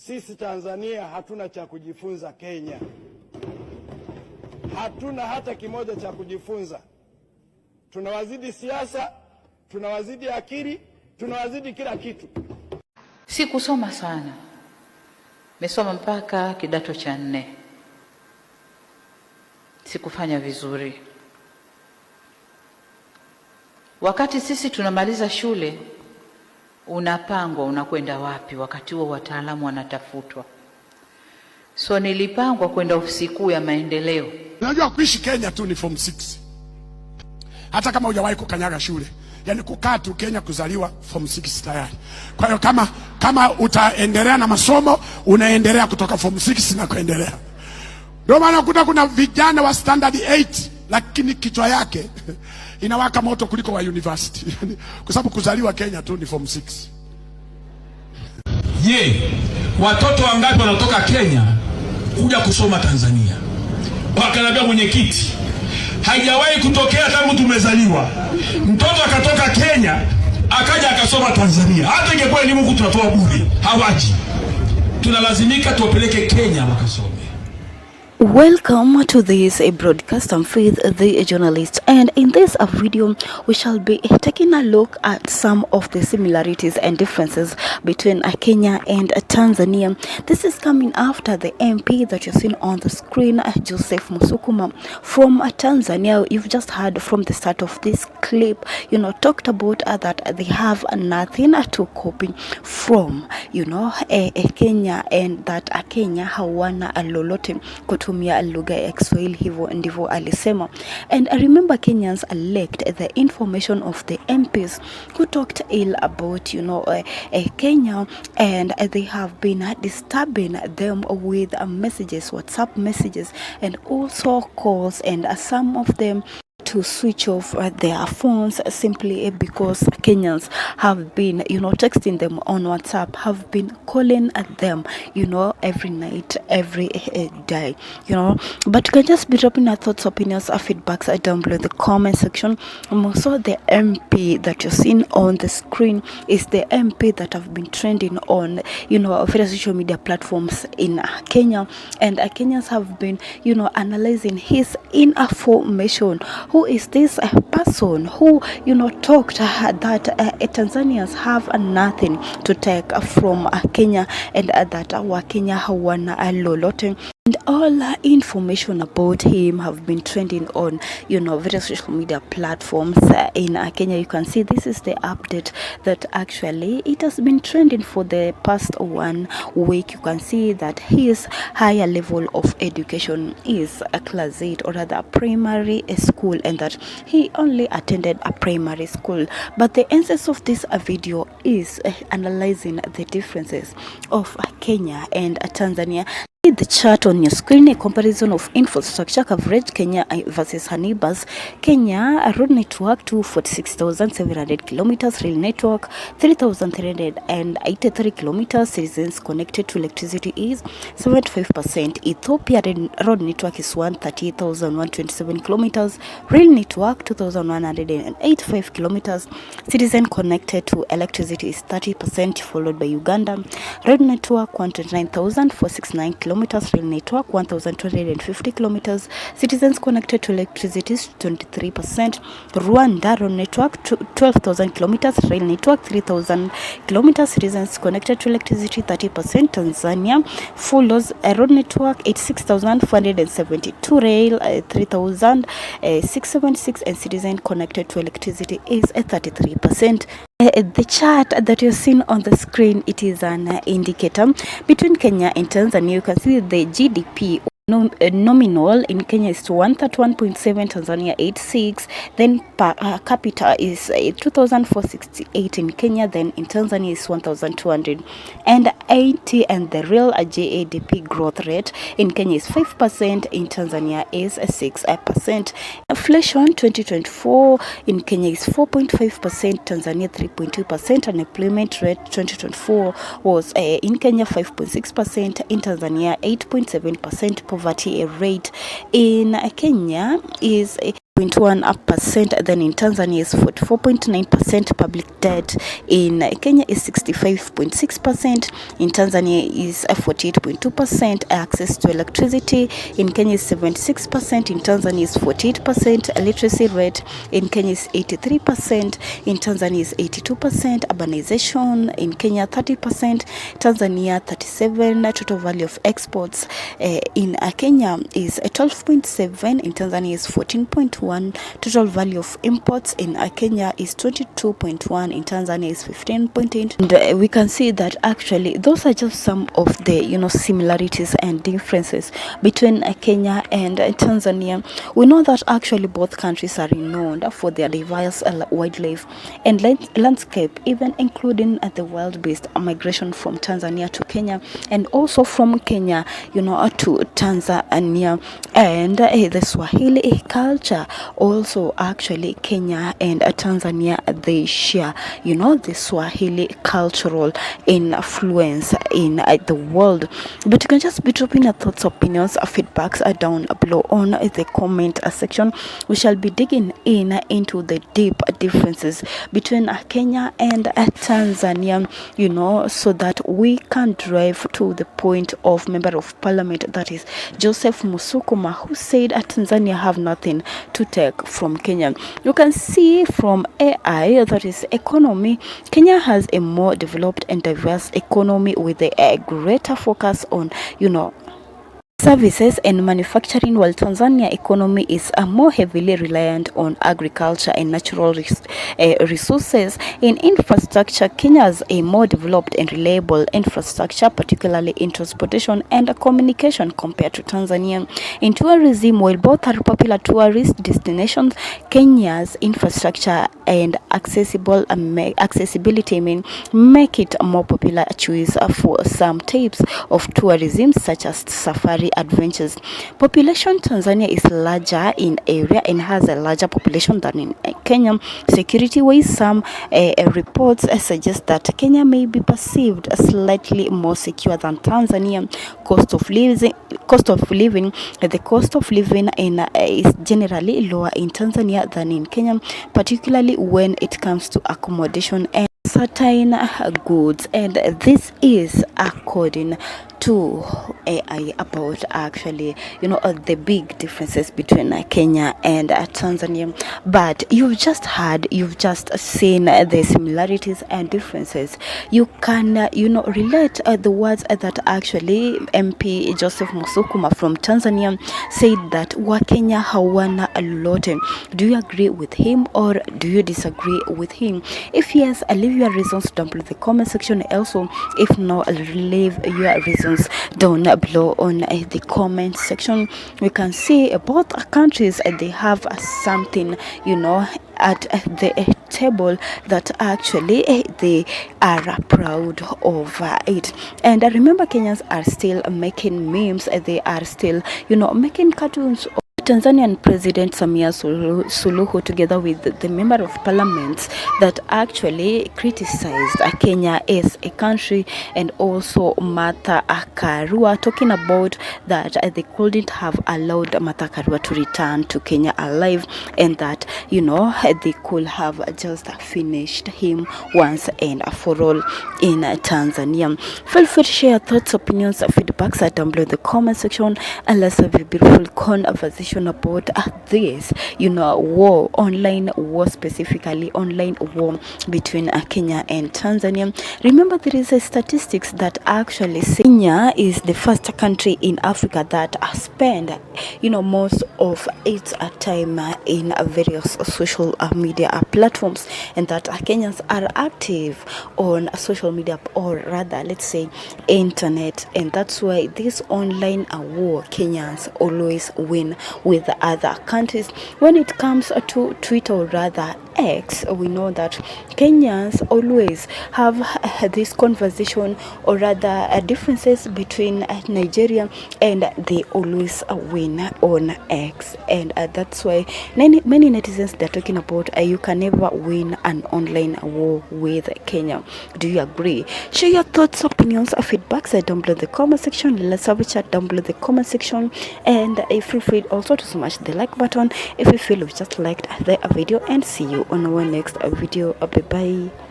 Sisi Tanzania hatuna cha kujifunza Kenya. Hatuna hata kimoja cha kujifunza. Tunawazidi siasa, tunawazidi akili, tunawazidi kila kitu. Sikusoma sana. Nimesoma mpaka kidato cha 4. Sikufanya vizuri. Wakati sisi tunamaliza shule, unapangwa unakwenda wapi, wakati huo wataalamu wanatafutwa. So nilipangwa kwenda ofisi kuu ya maendeleo. Unajua kuishi Kenya tu ni form 6. Hata kama hujawahi kukanyaga shule. Yaani kukaa tu Kenya kuzaliwa form 6 tayari. Kwa hiyo kama utaendelea na masomo, unaendelea kutoka form 6 na kuendelea. Ndio maana kuna vijana wa standard 8 lakini kichwa yake inawaka moto kuliko wa university. Kwa sababu kuzaliwa Kenya tu ni form 6. Watoto wangapi wanatoka Kenya kuja kusoma Tanzania? Wakaniambia mwenyekiti, haijawahi kutokea tangu tumezaliwa mtoto akatoka Kenya akaja akasoma Tanzania. Hata ingekuwa elimu kutotoa bure, hawaji. Tunalazimika tuwapeleke Kenya wakasome. Welcome to this broadcast. I'm Faith, the journalist, and in this video we shall be taking a look at some of the similarities and differences between Kenya and Tanzania. This is coming after the MP that you've seen on the screen, Joseph Musukuma from Tanzania. You've just heard from the start of this clip, talked about that they have nothing to copy from, Kenya, and that Kenya hawana lolote kutumia lugha ya Kiswahili, hivyo ndivyo alisema. And I remember Kenyans lacked the information of the MPs who talked ill about Kenya, and they have been disturbing them with messages, WhatsApp messages, and also calls, and some of them to switch off their phones simply because Kenyans have been texting them on WhatsApp, have been calling at them every night, every day, but you can just be dropping your thoughts, opinions, or feedbacks down below in the comment section. Also, the MP that you're seeing on the screen is the MP that have been trending on various social media platforms in Kenya, and Kenyans have been analyzing his information. Who is this person who talked that Tanzanians have nothing to take from Kenya, and that Wakenya hawana lolote? And all information about him have been trending on various social media platforms in Kenya. You can see this is the update that actually it has been trending for the past 1 week. You can see that his higher level of education is a class 8, or rather primary school, and that he only attended a primary school. But the essence of this video is analyzing the differences of Kenya and Tanzania. The chart on your screen, a comparison of infrastructure coverage, Kenya versus her neighbors. Kenya, road network 246,700 kilometers, rail network 3,383 kilometers, citizens connected to electricity is 75%. Ethiopia road network is 138,127 kilometers, rail network 2,185 kilometers, citizen connected to electricity is 30%, followed by Uganda, road network 129,469 kilometers, rail network 1,250 kilometers, citizens connected to electricity is 23%. Rwanda road network 12,000 kilometers, rail network 3,000 kilometers, citizens connected to electricity 30%. Tanzania follows a road network 86,472, rail 3,676, and citizens connected to electricity is 33%. The chart that you're seeing on the screen, it is an indicator between Kenya and Tanzania. You can see the GDP nominal in Kenya is 131.7, Tanzania 86, then per capita is 2,468 in Kenya, then in Tanzania is 1,280, and the real GDP growth rate in Kenya is 5%, in Tanzania is 6%. Inflation 2024 in Kenya is 4.5%, Tanzania 3.2%. Unemployment rate 2024 was in Kenya 5.6%, in Tanzania 8.7%. Poverty rate in Kenya is 48.1%, then in Tanzania is 44.9%. Public debt in Kenya is 65.6%, in Tanzania is 48.2%. Access to electricity in Kenya is 76%, in Tanzania is 48%. Literacy rate in Kenya is 83%, in Tanzania is 82%. Urbanization in Kenya 30%, Tanzania 37%. Total value of exports in Kenya is 12.7, in Tanzania is 14.1. Total value of imports in Kenya is 22.1, in Tanzania is 15.8. And we can see that actually those are just some of the similarities and differences between Kenya and Tanzania. We know that actually both countries are renowned for their diverse wildlife and landscape, even including the wild-based migration from Tanzania to Kenya, and also from Kenya to Tanzania. And the Swahili culture also, actually Kenya and Tanzania, they share the Swahili cultural influence in the world. But you can just be dropping your thoughts, opinions, feedbacks down below on the comment section. We shall be digging into the deep differences between Kenya and Tanzania, so that we can drive to the point of Member of Parliament, that is Joseph Musukuma, who said Tanzania have nothing to take from Kenya. You can see from AI, that is economy, Kenya has a more developed and diverse economy with a greater focus on services and manufacturing, while Tanzania economy is more heavily reliant on agriculture and natural resources. In infrastructure, Kenya has a more developed and reliable infrastructure, particularly in transportation and communication, compared to Tanzania. In tourism, while both are popular tourist destinations, Kenya's infrastructure and accessibility make it a more popular choice for some types of tourism, such as safari adventures. Population, Tanzania is larger in area and has a larger population than in Kenya. Security wise, some reports suggest that Kenya may be perceived as slightly more secure than Tanzania. The cost of living is generally lower in Tanzania than in Kenya, particularly when it comes to accommodation and certain goods. And this is according to AI about actually the big differences between Kenya and Tanzania. But you've just seen the similarities and differences. You can relate the words that actually MP Joseph Musukuma from Tanzania said, that Wakenya hawana lolote. Do you agree with him or do you disagree with him? If yes, leave your reasons down below the comment section. Also, if no, leave your reasons down below on the comment section. We can see both countries, they have something at the table that actually they are proud of it. And remember, Kenyans are still making memes, they are still making cartoons. Tanzanian President Samia Suluhu, together with the Member of Parliament, that actually criticized Kenya as a country, and also Martha Karua, talking about that they couldn't have allowed Martha Karua to return to Kenya alive, and that they could have just finished him once and for all in Tanzania. Feel free to share thoughts, opinions, feedbacks down below in the comment section, and let's have a beautiful conversation about this war, online war, specifically online war between Kenya and Tanzania. Remember, there is a statistics that actually Kenya is the first country in Africa that spend most of its time in various social media platforms, and that Kenyans are active on social media, or rather let's say internet, and that's why this online war, Kenyans always win with the other countries. When it comes to Twitter, or rather X, we know that Kenyans always have this conversation, or rather differences between Nigeria, and they always win on X. And that's why many netizens, they're talking about you can never win an online war with Kenya. Do you agree? Share your thoughts, opinions, or feedbacks down below the comment section. Let's have a chat down below the comment section, and feel free also to smash the like button if you feel you've just liked the video, and see you on our next video. Bye bye.